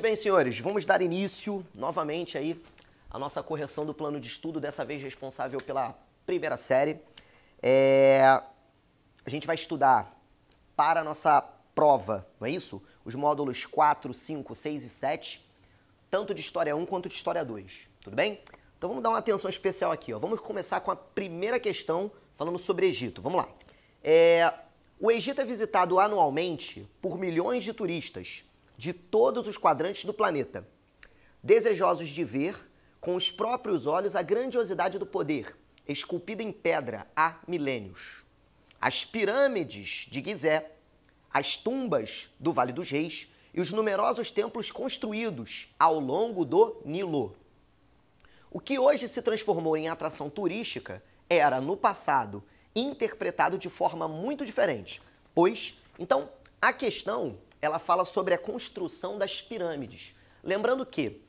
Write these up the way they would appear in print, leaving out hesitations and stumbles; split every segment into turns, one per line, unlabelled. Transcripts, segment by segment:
bem, senhores, vamos dar início novamente aí à nossa correção do plano de estudo, dessa vez responsável pela primeira série. A gente vai estudar para a nossa prova, não é isso? Os módulos 4, 5, 6 e 7, tanto de História 1 quanto de História 2, tudo bem? Então vamos dar uma atenção especial aqui, ó. Vamos começar com a primeira questão falando sobre Egito. Vamos lá. O Egito é visitado anualmente por milhões de turistas de todos os quadrantes do planeta, desejosos de ver com os próprios olhos a grandiosidade do poder, esculpida em pedra há milênios. As pirâmides de Gizé, as tumbas do Vale dos Reis e os numerosos templos construídos ao longo do Nilo. O que hoje se transformou em atração turística era, no passado, interpretado de forma muito diferente. Pois, então, a questão, ela fala sobre a construção das pirâmides. Lembrando que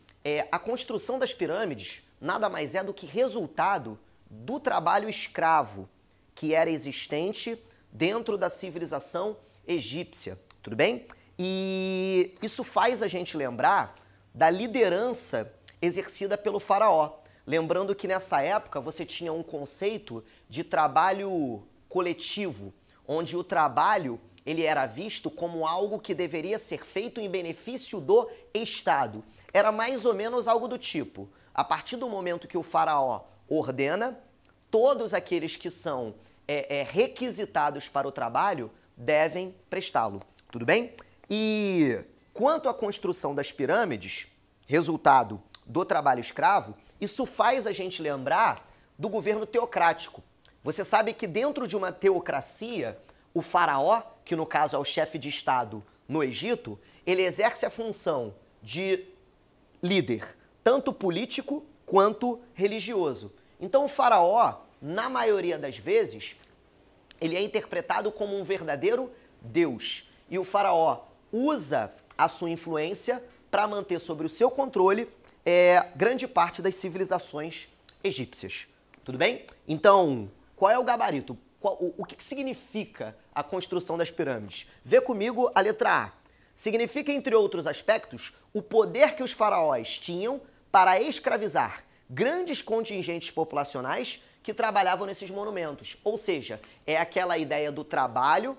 a construção das pirâmides nada mais é do que resultado do trabalho escravo que era existente dentro da civilização egípcia, tudo bem? E isso faz a gente lembrar da liderança exercida pelo faraó. Lembrando que nessa época você tinha um conceito de trabalho coletivo, onde o trabalho ele era visto como algo que deveria ser feito em benefício do Estado. Era mais ou menos algo do tipo, a partir do momento que o faraó ordena, todos aqueles que são requisitados para o trabalho devem prestá-lo, tudo bem? E quanto à construção das pirâmides, resultado do trabalho escravo, isso faz a gente lembrar do governo teocrático. Você sabe que dentro de uma teocracia, o faraó, que no caso é o chefe de Estado no Egito, ele exerce a função de líder, tanto político quanto religioso. Então o faraó, na maioria das vezes, ele é interpretado como um verdadeiro Deus. E o faraó usa a sua influência para manter sobre o seu controle grande parte das civilizações egípcias. Tudo bem? Então, qual é o gabarito? O que significa a construção das pirâmides? Vê comigo a letra A. Significa, entre outros aspectos, o poder que os faraós tinham para escravizar grandes contingentes populacionais que trabalhavam nesses monumentos. Ou seja, é aquela ideia do trabalho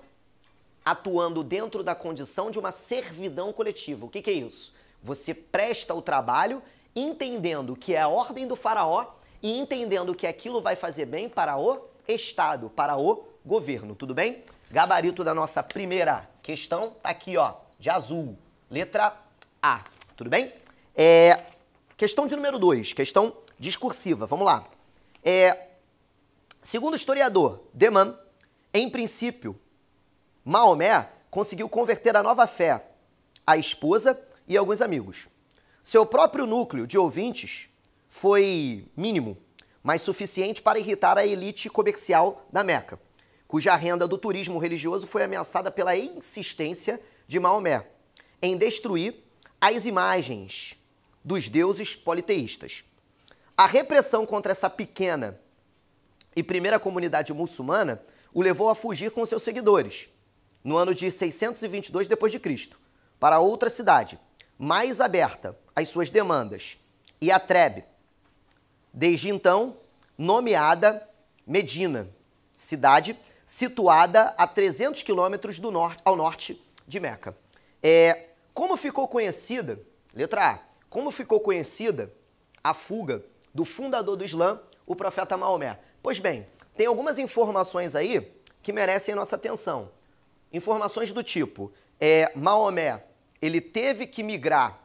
atuando dentro da condição de uma servidão coletiva. O que é isso? Você presta o trabalho entendendo que é a ordem do faraó e entendendo que aquilo vai fazer bem para o Estado, para o governo, tudo bem? Gabarito da nossa primeira questão tá aqui, ó, de azul, letra A, tudo bem? Questão de número 2, questão discursiva, vamos lá. Segundo o historiador Deman, em princípio, Maomé conseguiu converter a nova fé a esposa e alguns amigos. Seu próprio núcleo de ouvintes foi mínimo, mas suficiente para irritar a elite comercial da Meca, cuja renda do turismo religioso foi ameaçada pela insistência de Maomé em destruir as imagens dos deuses politeístas. A repressão contra essa pequena e primeira comunidade muçulmana o levou a fugir com seus seguidores, no ano de 622 d.C., para outra cidade, mais aberta às suas demandas, Yatreb, desde então nomeada Medina, cidade situada a 300 quilômetros ao norte de Meca. Como ficou conhecida, letra A, como ficou conhecida a fuga do fundador do Islã, o profeta Maomé? Pois bem, tem algumas informações aí que merecem nossa atenção. Informações do tipo, Maomé, ele teve que migrar,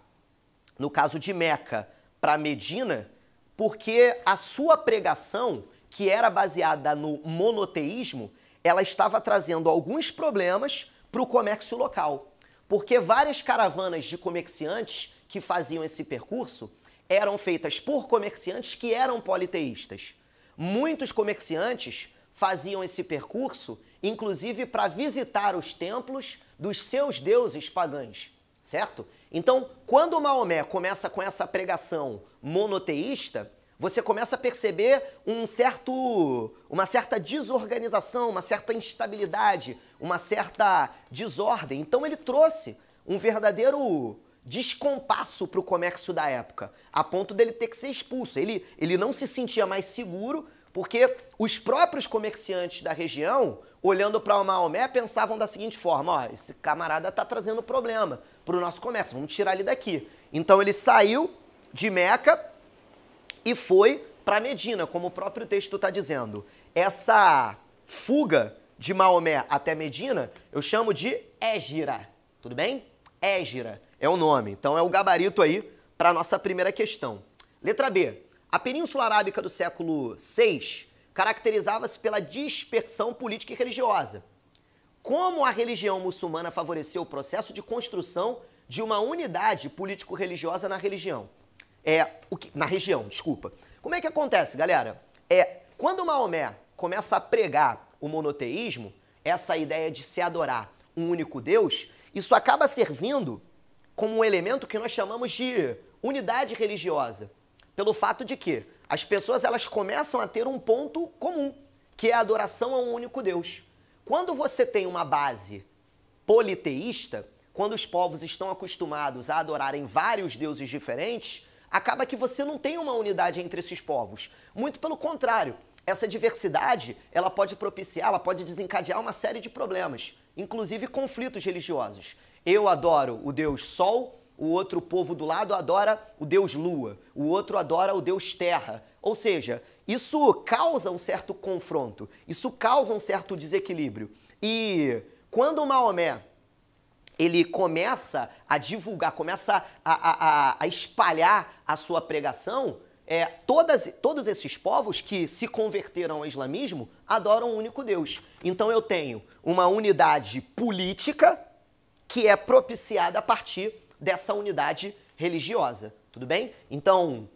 no caso de Meca, para Medina, porque a sua pregação, que era baseada no monoteísmo, ela estava trazendo alguns problemas para o comércio local. Porque várias caravanas de comerciantes que faziam esse percurso eram feitas por comerciantes que eram politeístas. Muitos comerciantes faziam esse percurso, inclusive para visitar os templos dos seus deuses pagãos, certo? Então, quando Maomé começa com essa pregação monoteísta, você começa a perceber uma certa desorganização, uma certa instabilidade, uma certa desordem. Então ele trouxe um verdadeiro descompasso para o comércio da época, a ponto dele ter que ser expulso. Ele não se sentia mais seguro porque os próprios comerciantes da região, olhando para o Maomé, pensavam da seguinte forma: ó, esse camarada está trazendo problema para o nosso comércio, vamos tirar ele daqui. Então ele saiu de Meca e foi para Medina, como o próprio texto está dizendo. Essa fuga de Maomé até Medina eu chamo de Hégira, tudo bem? Hégira é o nome, então é o gabarito aí para a nossa primeira questão. Letra B. A Península Arábica do século VI caracterizava-se pela dispersão política e religiosa. Como a religião muçulmana favoreceu o processo de construção de uma unidade político-religiosa na região? Na região, desculpa. Como é que acontece, galera? Quando Maomé começa a pregar o monoteísmo, essa ideia de se adorar um único Deus, isso acaba servindo como um elemento que nós chamamos de unidade religiosa, pelo fato de que as pessoas elas começam a ter um ponto comum, que é a adoração a um único Deus. Quando você tem uma base politeísta, quando os povos estão acostumados a adorarem vários deuses diferentes, acaba que você não tem uma unidade entre esses povos. Muito pelo contrário, essa diversidade ela pode propiciar, ela pode desencadear uma série de problemas, inclusive conflitos religiosos. Eu adoro o Deus Sol, o outro povo do lado adora o Deus Lua, o outro adora o Deus Terra. Ou seja, isso causa um certo confronto, isso causa um certo desequilíbrio. E quando o Maomé ele começa a divulgar, começa a espalhar a sua pregação, todos esses povos que se converteram ao islamismo adoram um único Deus. Então eu tenho uma unidade política que é propiciada a partir dessa unidade religiosa, tudo bem? Então,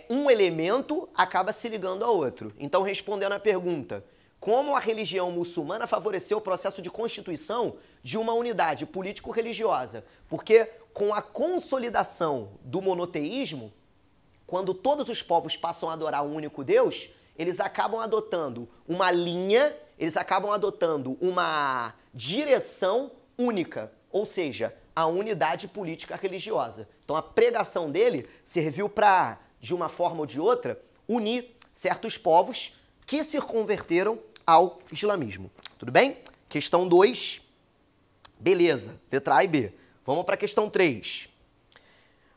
um elemento acaba se ligando ao outro. Então, respondendo à pergunta, como a religião muçulmana favoreceu o processo de constituição de uma unidade político-religiosa? Porque com a consolidação do monoteísmo, quando todos os povos passam a adorar um único Deus, eles acabam adotando uma linha, eles acabam adotando uma direção única, ou seja, a unidade política religiosa. Então a pregação dele serviu para, de uma forma ou de outra, unir certos povos que se converteram ao islamismo. Tudo bem? Questão 2. Beleza. Letra A e B. Vamos para a questão 3.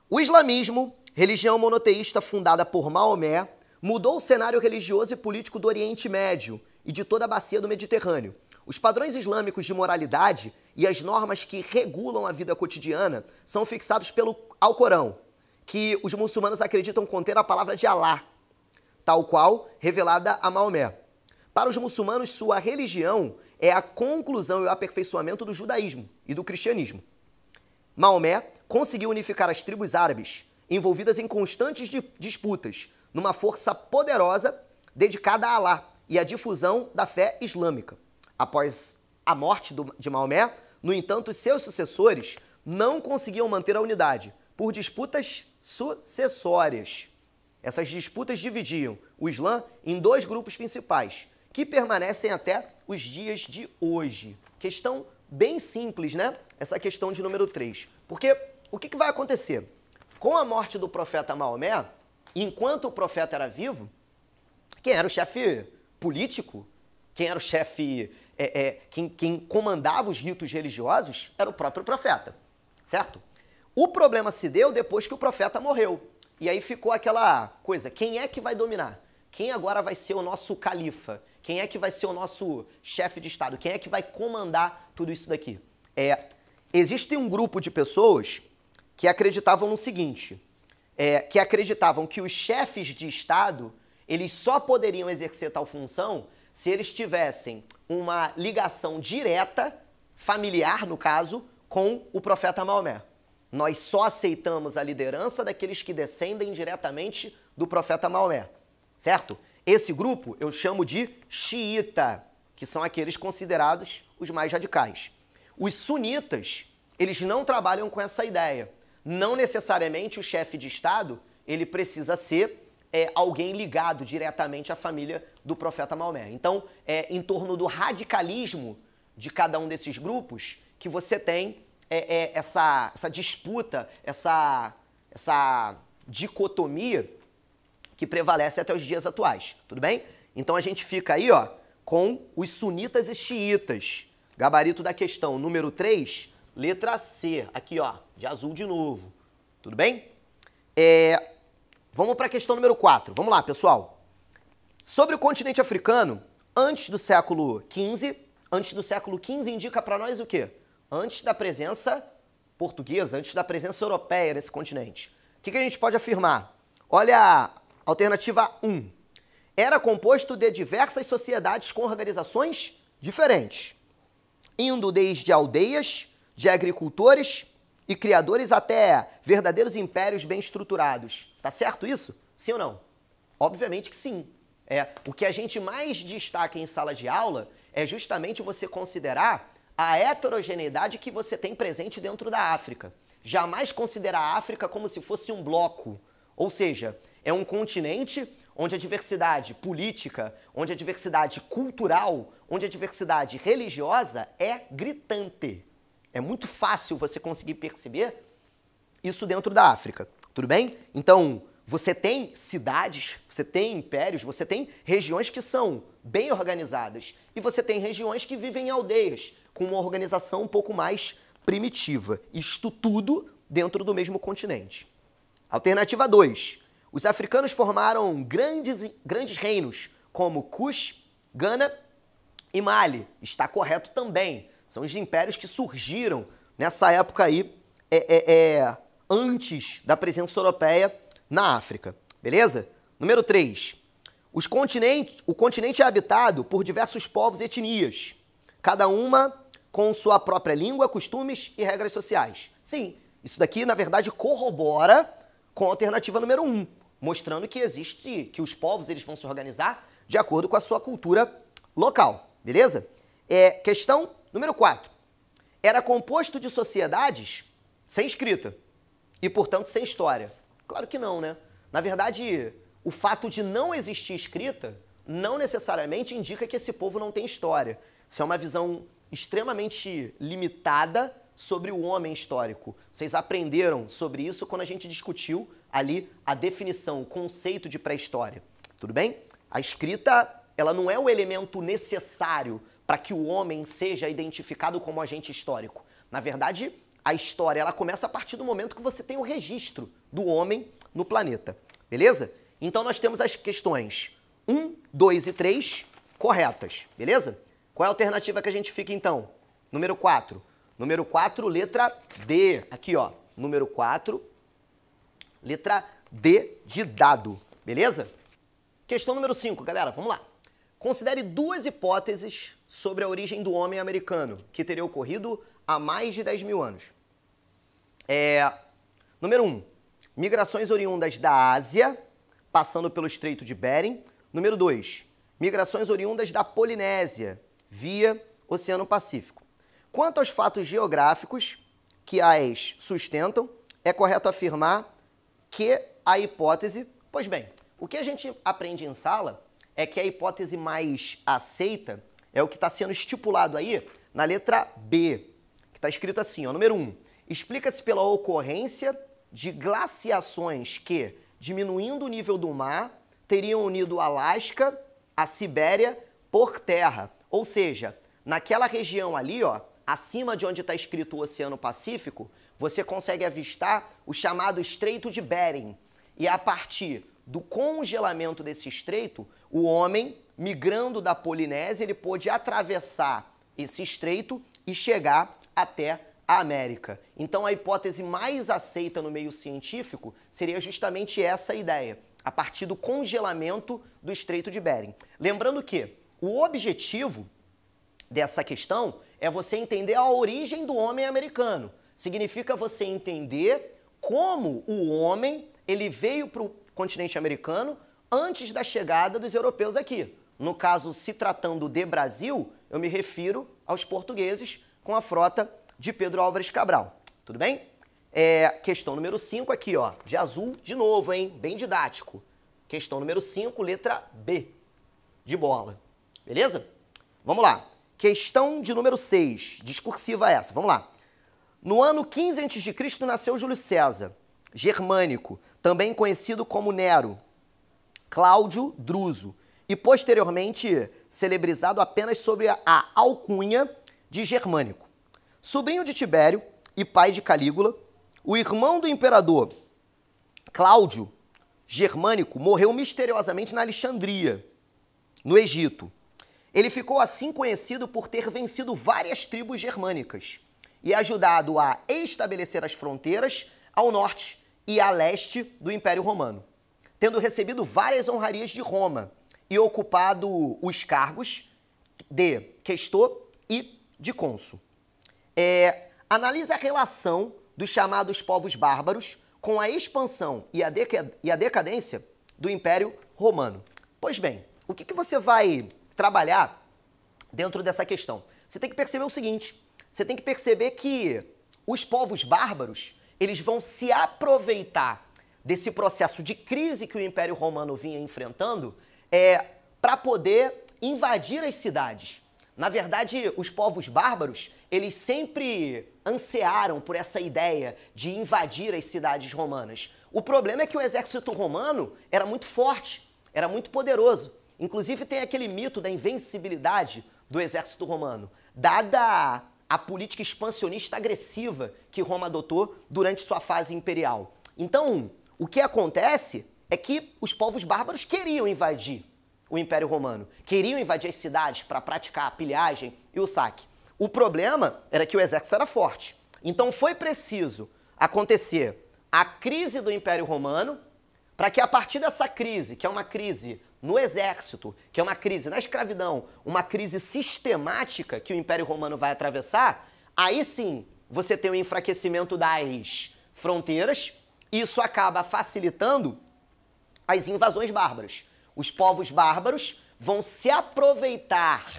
O islamismo, religião monoteísta fundada por Maomé, mudou o cenário religioso e político do Oriente Médio e de toda a bacia do Mediterrâneo. Os padrões islâmicos de moralidade e as normas que regulam a vida cotidiana são fixados pelo Alcorão, que os muçulmanos acreditam conter a palavra de Alá, tal qual revelada a Maomé. Para os muçulmanos, sua religião é a conclusão e o aperfeiçoamento do judaísmo e do cristianismo. Maomé conseguiu unificar as tribos árabes, envolvidas em constantes disputas, numa força poderosa dedicada a Alá e à difusão da fé islâmica. Após a morte de Maomé, no entanto, seus sucessores não conseguiam manter a unidade por disputas sucessórias. Essas disputas dividiam o Islã em 2 grupos principais, que permanecem até os dias de hoje. Questão bem simples, né? Essa questão de número 3. Porque o que vai acontecer? Com a morte do profeta Maomé, enquanto o profeta era vivo, quem era o chefe político, quem era o chefe, quem comandava os ritos religiosos, era o próprio profeta, certo? O problema se deu depois que o profeta morreu. E aí ficou aquela coisa, quem é que vai dominar? Quem agora vai ser o nosso califa? Quem é que vai ser o nosso chefe de Estado? Quem é que vai comandar tudo isso daqui? Existe um grupo de pessoas que acreditavam no seguinte, que acreditavam que os chefes de Estado, eles só poderiam exercer tal função se eles tivessem uma ligação direta, familiar no caso, com o profeta Maomé. Nós só aceitamos a liderança daqueles que descendem diretamente do profeta Maomé, certo? Esse grupo eu chamo de xiita, que são aqueles considerados os mais radicais. Os sunitas, eles não trabalham com essa ideia. Não necessariamente o chefe de Estado, ele precisa ser alguém ligado diretamente à família do profeta Maomé. Então, é em torno do radicalismo de cada um desses grupos que você tem essa disputa, essa dicotomia que prevalece até os dias atuais, tudo bem? Então a gente fica aí, ó, com os sunitas e xiitas. Gabarito da questão número 3, letra C, aqui ó, de azul de novo, tudo bem? Vamos para a questão número 4, vamos lá pessoal. Sobre o continente africano, antes do século XV indica para nós o quê? Antes da presença portuguesa, antes da presença europeia nesse continente. O que a gente pode afirmar? Olha a alternativa 1. Era composto de diversas sociedades com organizações diferentes, indo desde aldeias de agricultores e criadores até verdadeiros impérios bem estruturados. Tá certo isso? Sim ou não? Obviamente que sim. O que a gente mais destaca em sala de aula é justamente você considerar a heterogeneidade que você tem presente dentro da África. Jamais considerar a África como se fosse um bloco. Ou seja, é um continente onde a diversidade política, onde a diversidade cultural, onde a diversidade religiosa é gritante. É muito fácil você conseguir perceber isso dentro da África, tudo bem? Então, você tem cidades, você tem impérios, você tem regiões que são bem organizadas e você tem regiões que vivem em aldeias, com uma organização um pouco mais primitiva. Isto tudo dentro do mesmo continente. Alternativa 2. Os africanos formaram grandes reinos, como Kush, Gana e Mali. Está correto também. São os impérios que surgiram nessa época aí, antes da presença europeia na África. Beleza? Número 3. O continente é habitado por diversos povos e etnias, cada uma com sua própria língua, costumes e regras sociais. Sim, isso daqui, na verdade, corrobora com a alternativa número 1, mostrando que que os povos eles vão se organizar de acordo com a sua cultura local, beleza? Questão número 4. Era composto de sociedades sem escrita e, portanto, sem história. Claro que não, né? Na verdade, o fato de não existir escrita não necessariamente indica que esse povo não tem história. Isso é uma visão extremamente limitada sobre o homem histórico. Vocês aprenderam sobre isso quando a gente discutiu ali a definição, o conceito de pré-história. Tudo bem? A escrita, ela não é o elemento necessário para que o homem seja identificado como agente histórico. Na verdade, a história ela começa a partir do momento que você tem o registro do homem no planeta. Beleza? Então nós temos as questões 1, 2 e 3 corretas. Beleza? Qual é a alternativa que a gente fica então? Número 4. Número 4, letra D. Aqui, ó. Número 4, letra D de dado. Beleza? Questão número 5, galera. Vamos lá. Considere duas hipóteses sobre a origem do homem americano, que teria ocorrido há mais de 10 mil anos. Número 1. Migrações oriundas da Ásia, passando pelo Estreito de Bering. Número 2. Migrações oriundas da Polinésia, via Oceano Pacífico. Quanto aos fatos geográficos que as sustentam, é correto afirmar que a hipótese... Pois bem, o que a gente aprende em sala é que a hipótese mais aceita é o que está sendo estipulado aí na letra B, que está escrito assim, ó, número 1. Explica-se pela ocorrência de glaciações que, diminuindo o nível do mar, teriam unido o Alasca à Sibéria por terra. Ou seja, naquela região ali, ó, acima de onde está escrito o Oceano Pacífico, você consegue avistar o chamado Estreito de Bering. E a partir do congelamento desse estreito, o homem, migrando da Polinésia, ele pôde atravessar esse estreito e chegar até a América. Então a hipótese mais aceita no meio científico seria justamente essa ideia, a partir do congelamento do Estreito de Bering. Lembrando que o objetivo dessa questão é você entender a origem do homem americano. Significa você entender como o homem ele veio para o continente americano antes da chegada dos europeus aqui. No caso, se tratando de Brasil, eu me refiro aos portugueses com a frota de Pedro Álvares Cabral. Tudo bem? Questão número 5 aqui, ó, de azul de novo, hein? Bem didático. Questão número 5, letra B, de bola. Beleza? Vamos lá. Questão de número 6, discursiva essa. Vamos lá. No ano 15 a.C. nasceu Júlio César, germânico, também conhecido como Nero, Cláudio Druso, e posteriormente celebrizado apenas sob a alcunha de Germânico. Sobrinho de Tibério e pai de Calígula, o irmão do imperador Cláudio Germânico morreu misteriosamente na Alexandria, no Egito. Ele ficou assim conhecido por ter vencido várias tribos germânicas e ajudado a estabelecer as fronteiras ao norte e a leste do Império Romano, tendo recebido várias honrarias de Roma e ocupado os cargos de questor e de cônsul. Analisa a relação dos chamados povos bárbaros com a expansão e a decadência do Império Romano. Pois bem, o que você vai trabalhar dentro dessa questão? Você tem que perceber o seguinte, você tem que perceber que os povos bárbaros, eles vão se aproveitar desse processo de crise que o Império Romano vinha enfrentando para poder invadir as cidades. Na verdade, os povos bárbaros, eles sempre ansiaram por essa ideia de invadir as cidades romanas. O problema é que o exército romano era muito forte, era muito poderoso. Inclusive tem aquele mito da invencibilidade do exército romano, dada a política expansionista agressiva que Roma adotou durante sua fase imperial. Então, o que acontece é que os povos bárbaros queriam invadir o Império Romano, queriam invadir as cidades para praticar a pilhagem e o saque. O problema era que o exército era forte. Então foi preciso acontecer a crise do Império Romano para que a partir dessa crise, que é uma crise no exército, que é uma crise na escravidão, uma crise sistemática que o Império Romano vai atravessar, aí sim você tem o enfraquecimento das fronteiras, e isso acaba facilitando as invasões bárbaras. Os povos bárbaros vão se aproveitar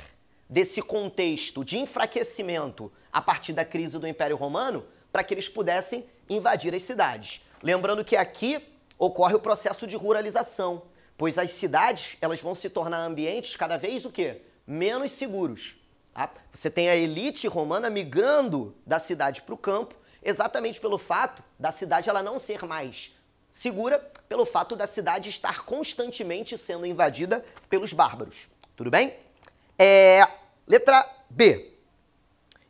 desse contexto de enfraquecimento a partir da crise do Império Romano para que eles pudessem invadir as cidades. Lembrando que aqui ocorre o processo de ruralização, pois as cidades elas vão se tornar ambientes cada vez o quê? Menos seguros. Tá? Você tem a elite romana migrando da cidade para o campo, exatamente pelo fato da cidade ela não ser mais segura, pelo fato da cidade estar constantemente sendo invadida pelos bárbaros. Tudo bem? Letra B.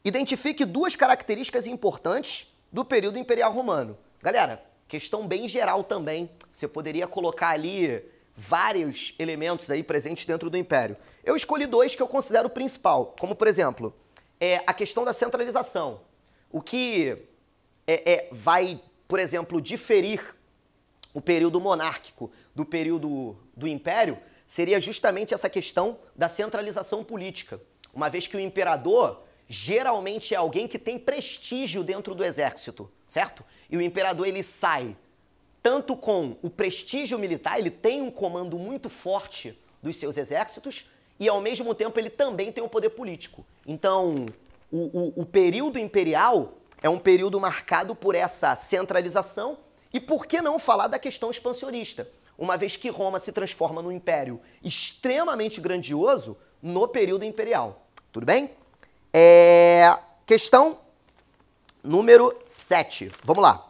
Identifique duas características importantes do período imperial romano. Galera, questão bem geral também. Você poderia colocar ali vários elementos aí presentes dentro do Império. Eu escolhi dois que eu considero principal, como, por exemplo, a questão da centralização. O que vai, por exemplo, diferir o período monárquico do período do Império seria justamente essa questão da centralização política. Uma vez que o imperador geralmente é alguém que tem prestígio dentro do exército, certo? E o imperador ele sai tanto com o prestígio militar, ele tem um comando muito forte dos seus exércitos e ao mesmo tempo ele também tem um poder político. Então, o período imperial é um período marcado por essa centralização e por que não falar da questão expansionista? Uma vez que Roma se transforma num império extremamente grandioso no período imperial. Tudo bem? Questão número 7. Vamos lá.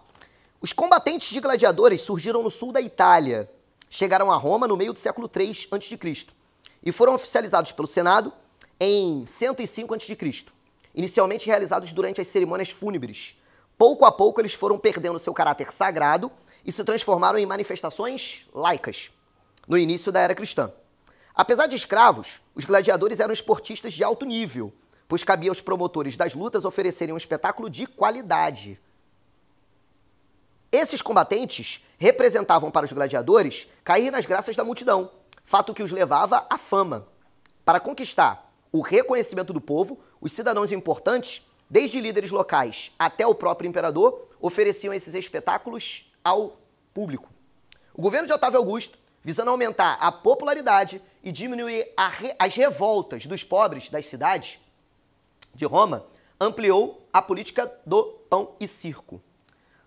Os combatentes de gladiadores surgiram no sul da Itália, chegaram a Roma no meio do século III a.C. e foram oficializados pelo Senado em 105 a.C., inicialmente realizados durante as cerimônias fúnebres. Pouco a pouco eles foram perdendo seu caráter sagrado e se transformaram em manifestações laicas, no início da era cristã. Apesar de escravos, os gladiadores eram esportistas de alto nível, pois cabia aos promotores das lutas oferecerem um espetáculo de qualidade. Esses combatentes representavam para os gladiadores cair nas graças da multidão, fato que os levava à fama. Para conquistar o reconhecimento do povo, os cidadãos importantes, desde líderes locais até o próprio imperador, ofereciam esses espetáculos ao público. O governo de Otávio Augusto, visando aumentar a popularidade e diminuir as revoltas dos pobres das cidades de Roma, ampliou a política do pão e circo.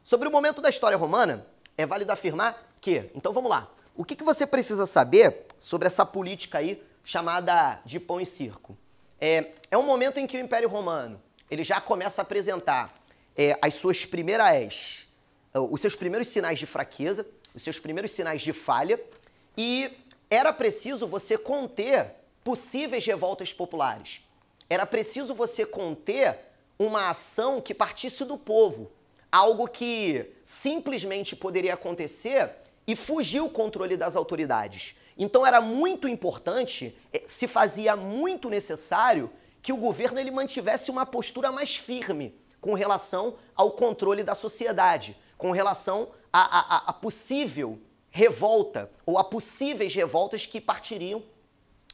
Sobre o momento da história romana, é válido afirmar que... Então vamos lá. O que você precisa saber sobre essa política aí chamada de pão e circo? É um momento em que o Império Romano ele já começa a apresentar os seus primeiros sinais de fraqueza, os seus primeiros sinais de falha, e era preciso você conter possíveis revoltas populares. Era preciso você conter uma ação que partisse do povo, algo que simplesmente poderia acontecer e fugir o controle das autoridades. Então era muito importante, se fazia muito necessário que o governo ele mantivesse uma postura mais firme com relação ao controle da sociedade, com relação à possível revolta ou a possíveis revoltas que partiriam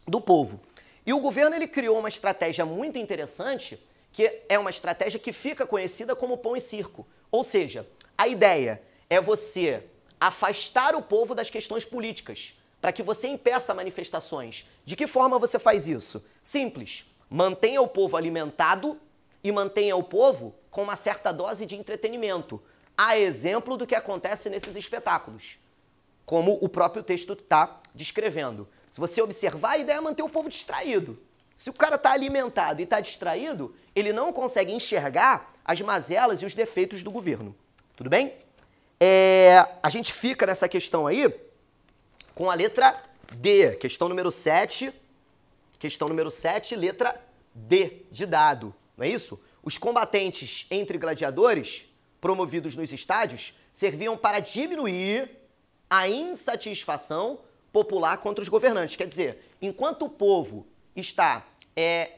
do povo. E o governo ele criou uma estratégia muito interessante, que é uma estratégia que fica conhecida como pão e circo. Ou seja, a ideia é você afastar o povo das questões políticas, para que você impeça manifestações. De que forma você faz isso? Simples. Mantenha o povo alimentado e mantenha o povo com uma certa dose de entretenimento. A exemplo do que acontece nesses espetáculos, como o próprio texto está descrevendo. Se você observar, a ideia é manter o povo distraído. Se o cara está alimentado e está distraído, ele não consegue enxergar as mazelas e os defeitos do governo. Tudo bem? A gente fica nessa questão aí com a letra D, questão número 7, letra D de dado, não é isso? Os combatentes entre gladiadores, promovidos nos estádios, serviam para diminuir a insatisfação popular contra os governantes. Quer dizer, enquanto o povo está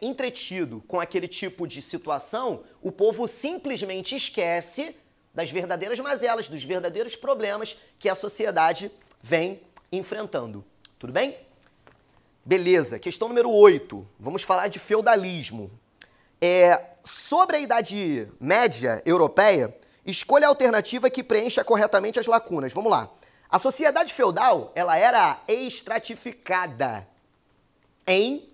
entretido com aquele tipo de situação, o povo simplesmente esquece das verdadeiras mazelas, dos verdadeiros problemas que a sociedade vem enfrentando. Tudo bem? Beleza. Questão número 8. Vamos falar de feudalismo. Sobre a Idade Média Europeia, escolha a alternativa que preencha corretamente as lacunas. Vamos lá. A sociedade feudal, ela era estratificada em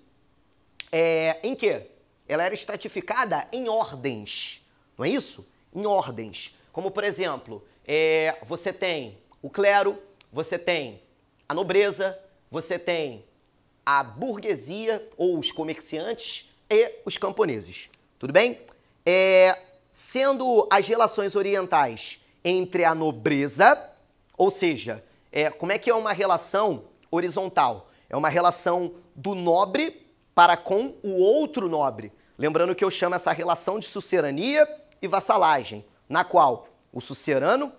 quê? Ela era estratificada em ordens, não é isso? Em ordens. Como, por exemplo, você tem o clero, você tem a nobreza, você tem a burguesia ou os comerciantes e os camponeses. Tudo bem? Sendo as relações orientais entre a nobreza, ou seja, como é que é uma relação horizontal? É uma relação do nobre para com o outro nobre. Lembrando que eu chamo essa relação de sucerania e vassalagem, na qual o sucerano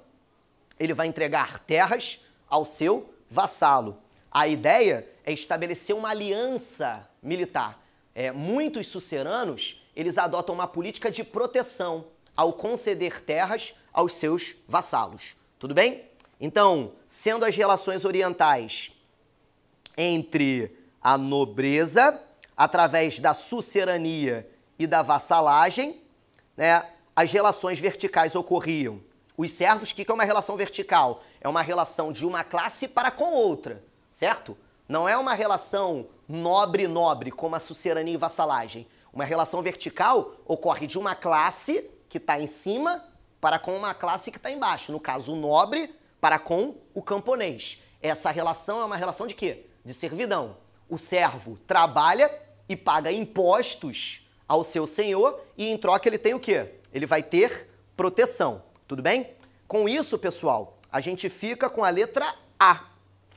ele vai entregar terras ao seu vassalo. A ideia é estabelecer uma aliança militar. Muitos suceranos eles adotam uma política de proteção ao conceder terras aos seus vassalos. Tudo bem? Então, sendo as relações orientais entre a nobreza, através da sucerania e da vassalagem, né, as relações verticais ocorriam. Os servos, o que é uma relação vertical? É uma relação de uma classe para com outra, certo? Não é uma relação nobre-nobre, como a sucerania e vassalagem. Uma relação vertical ocorre de uma classe que está em cima para com uma classe que está embaixo. No caso, o nobre para com o camponês. Essa relação é uma relação de quê? De servidão. O servo trabalha e paga impostos ao seu senhor e em troca ele tem o quê? Ele vai ter proteção. Tudo bem? Com isso, pessoal, a gente fica com a letra A.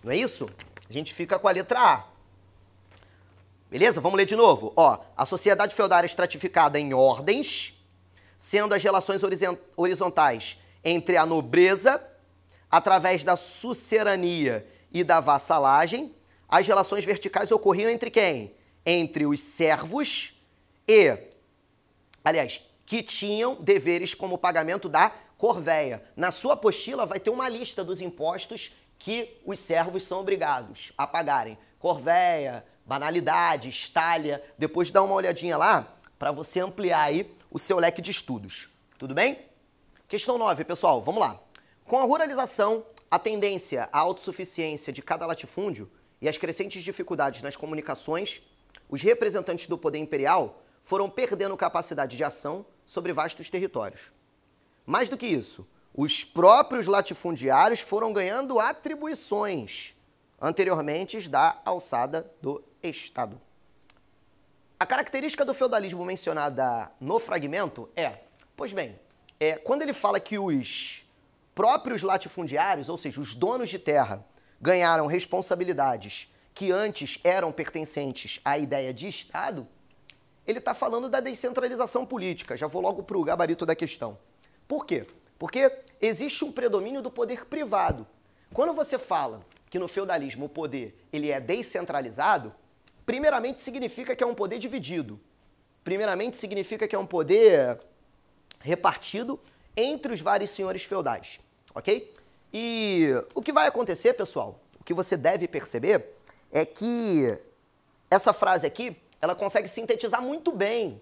Não é isso? A gente fica com a letra A. Beleza? Vamos ler de novo. Ó, a sociedade feudal é estratificada em ordens, sendo as relações horizontais entre a nobreza, através da sucerania e da vassalagem. As relações verticais ocorriam entre quem? Entre os servos que tinham deveres como pagamento da corvéia. Na sua apostila vai ter uma lista dos impostos que os servos são obrigados a pagarem. Corvéia, banalidade, estalha. Depois dá uma olhadinha lá para você ampliar aí o seu leque de estudos. Tudo bem? Questão 9, pessoal, vamos lá. Com a ruralização, a tendência à autossuficiência de cada latifúndio e as crescentes dificuldades nas comunicações, os representantes do poder imperial foram perdendo capacidade de ação sobre vastos territórios. Mais do que isso, os próprios latifundiários foram ganhando atribuições anteriormente da alçada do Estado. A característica do feudalismo mencionada no fragmento é, pois bem, quando ele fala que os próprios latifundiários, ou seja, os donos de terra, ganharam responsabilidades que antes eram pertencentes à ideia de Estado, ele está falando da descentralização política. Já vou logo para o gabarito da questão. Por quê? Porque existe um predomínio do poder privado. Quando você fala que no feudalismo o poder ele é descentralizado, primeiramente significa que é um poder dividido. Primeiramente significa que é um poder repartido entre os vários senhores feudais, ok? E o que vai acontecer, pessoal, o que você deve perceber é que essa frase aqui, ela consegue sintetizar muito bem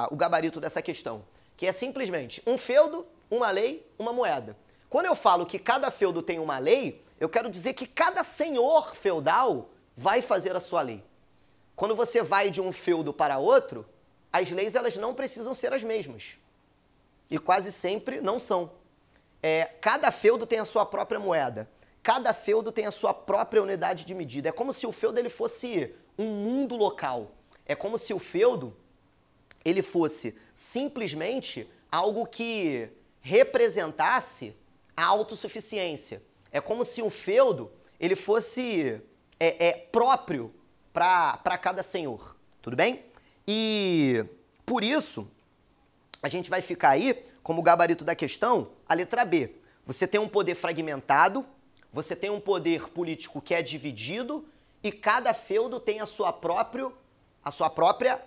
o gabarito dessa questão, que é simplesmente um feudo, uma lei, uma moeda. Quando eu falo que cada feudo tem uma lei, eu quero dizer que cada senhor feudal vai fazer a sua lei. Quando você vai de um feudo para outro, as leis elas não precisam ser as mesmas. E quase sempre não são. Cada feudo tem a sua própria moeda. Cada feudo tem a sua própria unidade de medida. É como se o feudo ele fosse um mundo local. É como se o feudo ele fosse simplesmente algo que representasse a autossuficiência. É como se o feudo ele fosse próprio para cada senhor. Tudo bem? E por isso, a gente vai ficar aí, como gabarito da questão, a letra B. Você tem um poder fragmentado, você tem um poder político que é dividido e cada feudo tem a sua própria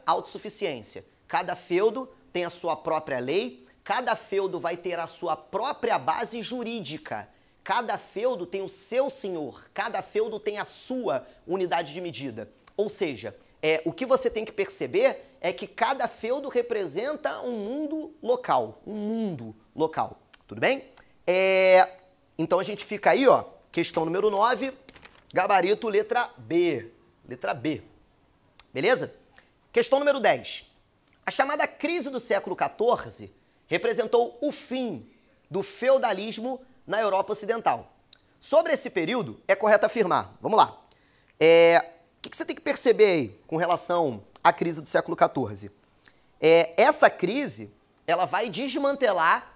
autossuficiência. Cada feudo tem a sua própria lei, cada feudo vai ter a sua própria base jurídica. Cada feudo tem o seu senhor, cada feudo tem a sua unidade de medida. Ou seja, o que você tem que perceber é que cada feudo representa um mundo local. Tudo bem? Então a gente fica aí, ó, questão número 9, gabarito letra B. Letra B. Beleza? Questão número 10. A chamada crise do século XIV representou o fim do feudalismo na Europa Ocidental. Sobre esse período, é correto afirmar. Vamos lá. O que você tem que perceber aí com relação à crise do século XIV? Essa crise, ela vai desmantelar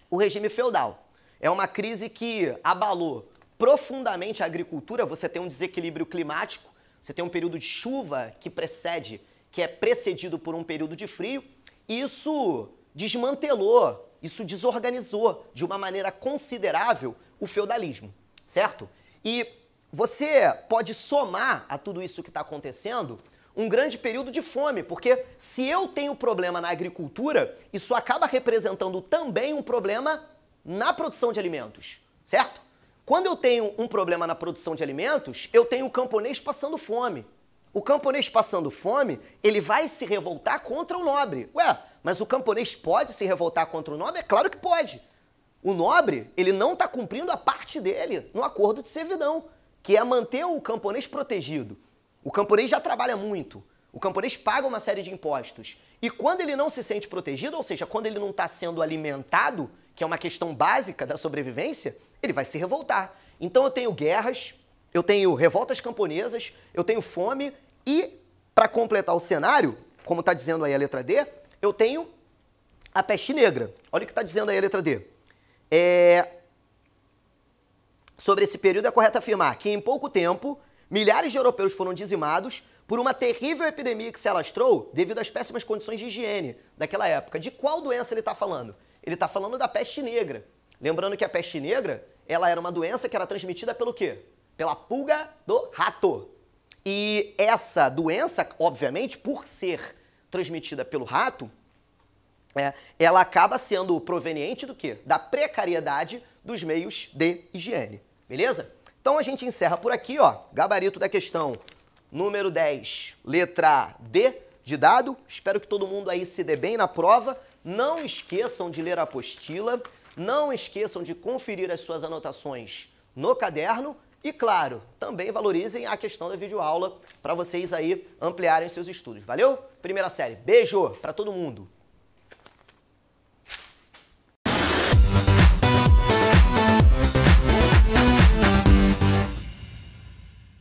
o regime feudal. É uma crise que abalou profundamente a agricultura. Você tem um desequilíbrio climático, você tem um período de chuva que é precedido por um período de frio. Isso desmantelou, isso desorganizou de uma maneira considerável o feudalismo, certo? E você pode somar a tudo isso que está acontecendo um grande período de fome, porque se eu tenho problema na agricultura, isso acaba representando também um problema na produção de alimentos, certo? Quando eu tenho um problema na produção de alimentos, eu tenho o camponês passando fome. O camponês passando fome, ele vai se revoltar contra o nobre. Ué, mas o camponês pode se revoltar contra o nobre? É claro que pode. O nobre, ele não está cumprindo a parte dele no acordo de servidão, que é manter o camponês protegido. O camponês já trabalha muito, o camponês paga uma série de impostos. E quando ele não se sente protegido, ou seja, quando ele não está sendo alimentado, que é uma questão básica da sobrevivência, ele vai se revoltar. Então eu tenho guerras, eu tenho revoltas camponesas, eu tenho fome e, para completar o cenário, como está dizendo aí a letra D, eu tenho a peste negra. Olha o que está dizendo aí a letra D. Sobre esse período é correto afirmar que em pouco tempo, milhares de europeus foram dizimados por uma terrível epidemia que se alastrou devido às péssimas condições de higiene daquela época. De qual doença ele está falando? Ele está falando da peste negra. Lembrando que a peste negra, ela era uma doença que era transmitida pelo quê? Pela pulga do rato. E essa doença, obviamente, por ser transmitida pelo rato, ela acaba sendo proveniente do quê? Da precariedade dos meios de higiene. Beleza? Então a gente encerra por aqui, ó, gabarito da questão número 10, letra D de dado. Espero que todo mundo aí se dê bem na prova. Não esqueçam de ler a apostila, não esqueçam de conferir as suas anotações no caderno e, claro, também valorizem a questão da videoaula para vocês aí ampliarem seus estudos. Valeu? Primeira série. Beijo para todo mundo!